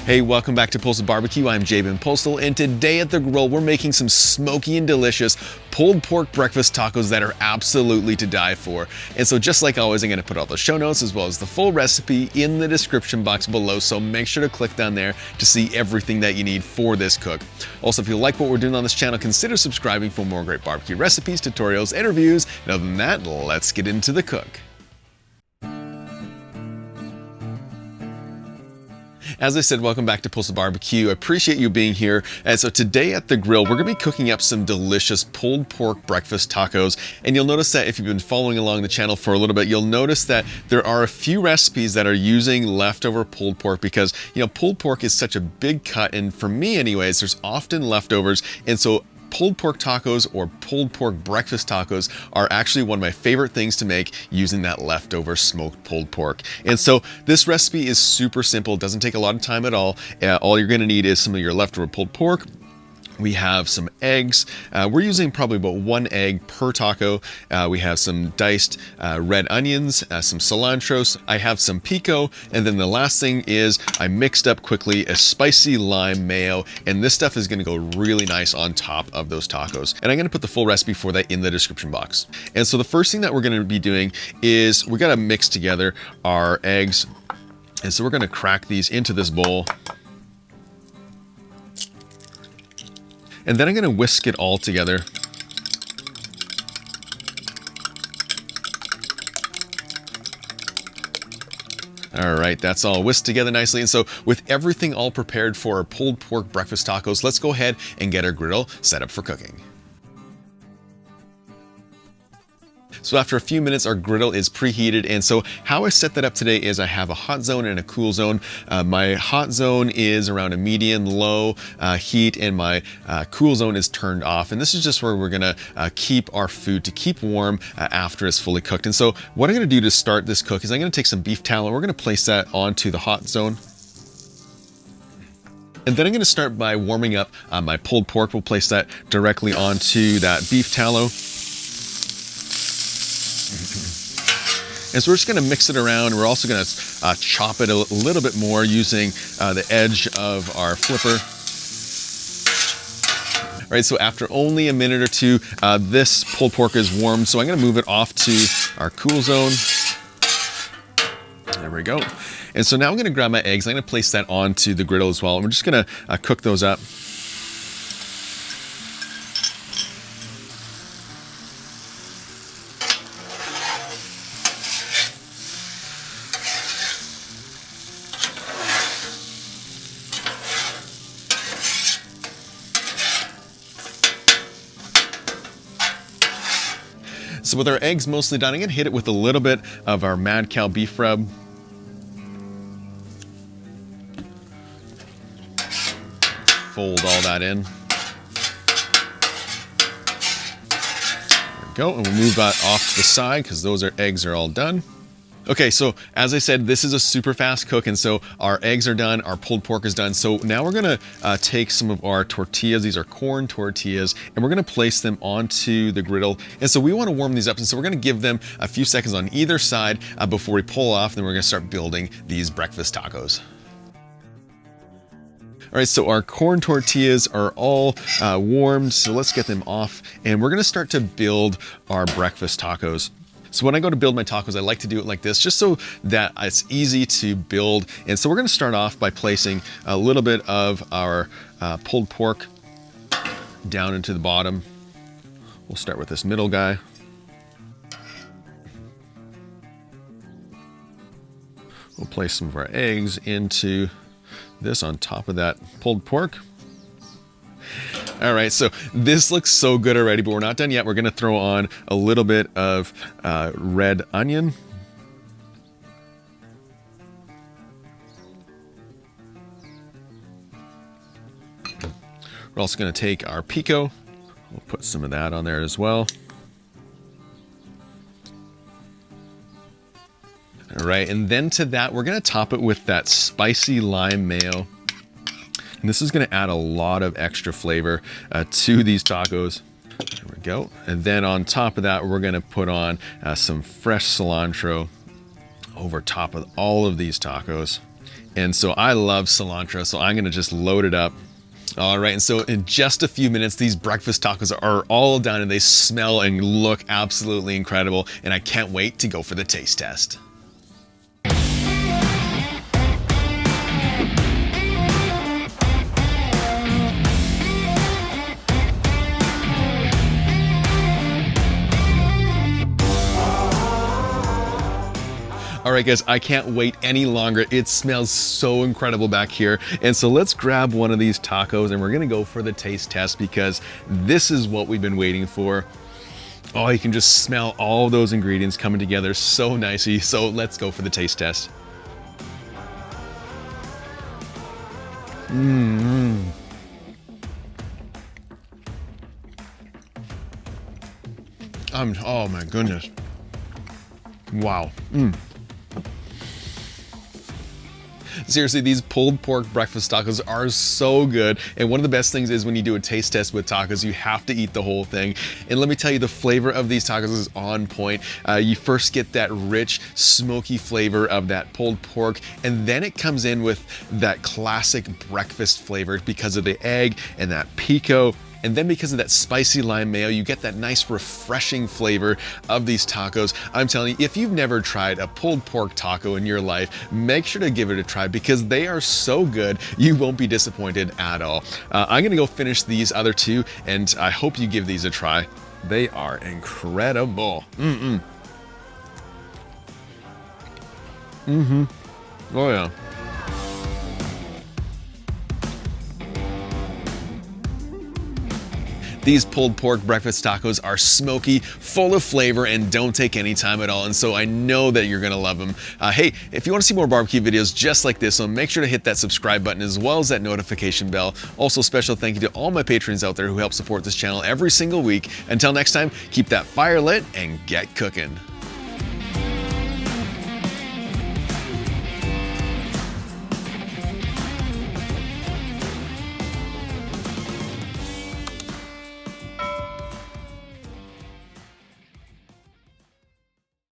Hey, welcome back to Postal Barbecue. I'm Jabin Postal, and today at the grill, we're making some smoky and delicious pulled pork breakfast tacos that are absolutely to die for. And so just like always, I'm gonna put all the show notes as well as the full recipe in the description box below, so make sure to click down there to see everything that you need for this cook. Also, if you like what we're doing on this channel, consider subscribing for more great barbecue recipes, tutorials, and reviews. And other than that, let's get into the cook. As I said, welcome back to Postal Barbecue. I appreciate you being here. And so today at the grill, we're gonna be cooking up some delicious pulled pork breakfast tacos. And you'll notice that if you've been following along the channel for a little bit, you'll notice that there are a few recipes that are using leftover pulled pork because, you know, pulled pork is such a big cut. And for me anyways, there's often leftovers. And so pulled pork tacos or pulled pork breakfast tacos are actually one of my favorite things to make using that leftover smoked pulled pork. And so this recipe is super simple, doesn't take a lot of time at all. All you're gonna need is some of your leftover pulled pork. We have some eggs. We're using probably about 1 egg per taco. We have some diced red onions, some cilantro. I have some pico. And then the last thing is I mixed up quickly a spicy lime mayo. And this stuff is gonna go really nice on top of those tacos. And I'm gonna put the full recipe for that in the description box. And so the first thing that we're gonna be doing is we gotta mix together our eggs. And so we're gonna crack these into this bowl. And then I'm gonna whisk it all together. All right, that's all whisked together nicely. And so with everything all prepared for our pulled pork breakfast tacos, let's go ahead and get our griddle set up for cooking. So after a few minutes, our griddle is preheated. And so how I set that up today is I have a hot zone and a cool zone. My hot zone is around a medium low heat, and my cool zone is turned off. And this is just where we're gonna keep our food to keep warm after it's fully cooked. And so what I'm gonna do to start this cook is I'm gonna take some beef tallow. We're gonna place that onto the hot zone. And then I'm gonna start by warming up my pulled pork. We'll place that directly onto that beef tallow. And so we're just gonna mix it around. We're also gonna chop it a little bit more using the edge of our flipper. All right, so after only a minute or two, this pulled pork is warm. So I'm gonna move it off to our cool zone. There we go. And so now I'm gonna grab my eggs. I'm gonna place that onto the griddle as well. And we're just gonna cook those up. So with our eggs mostly done, I'm gonna hit it with a little bit of our Mad Cow beef rub. Fold all that in. There we go, and we'll move that off to the side because those eggs are all done. Okay, so as I said, this is a super fast cook, and so our eggs are done, our pulled pork is done. So now we're gonna take some of our tortillas, these are corn tortillas, and we're gonna place them onto the griddle. And so we wanna warm these up, and so we're gonna give them a few seconds on either side before we pull off, and then we're gonna start building these breakfast tacos. All right, so our corn tortillas are all warmed, so let's get them off, and we're gonna start to build our breakfast tacos. So when I go to build my tacos, I like to do it like this, just so that it's easy to build. And so we're gonna start off by placing a little bit of our pulled pork down into the bottom. We'll start with this middle guy. We'll place some of our eggs into this on top of that pulled pork. All right, so this looks so good already, but we're not done yet. We're gonna throw on a little bit of red onion. We're also gonna take our pico. We'll put some of that on there as well. All right, and then to that, we're gonna top it with that spicy lime mayo. And this is gonna add a lot of extra flavor to these tacos. There we go. And then on top of that, we're gonna put on some fresh cilantro over top of all of these tacos. And so I love cilantro, so I'm gonna just load it up. All right, and so in just a few minutes, these breakfast tacos are all done and they smell and look absolutely incredible. And I can't wait to go for the taste test. All right, guys, I can't wait any longer. It smells so incredible back here. And so let's grab one of these tacos and we're gonna go for the taste test because this is what we've been waiting for. Oh, you can just smell all those ingredients coming together so nicely. So let's go for the taste test. Oh my goodness. Wow. Seriously, these pulled pork breakfast tacos are so good. And one of the best things is when you do a taste test with tacos, you have to eat the whole thing. And let me tell you, the flavor of these tacos is on point. You first get that rich, smoky flavor of that pulled pork, and then it comes in with that classic breakfast flavor because of the egg and that pico. And then because of that spicy lime mayo, you get that nice refreshing flavor of these tacos. I'm telling you, if you've never tried a pulled pork taco in your life, make sure to give it a try because they are so good, you won't be disappointed at all. I'm gonna go finish these other two and I hope you give these a try. They are incredible. Oh yeah. These pulled pork breakfast tacos are smoky, full of flavor, and don't take any time at all. And so I know that you're gonna love them. Hey, if you wanna see more barbecue videos just like this one, make sure to hit that subscribe button as well as that notification bell. Also, special thank you to all my patrons out there who help support this channel every single week. Until next time, keep that fire lit and get cooking.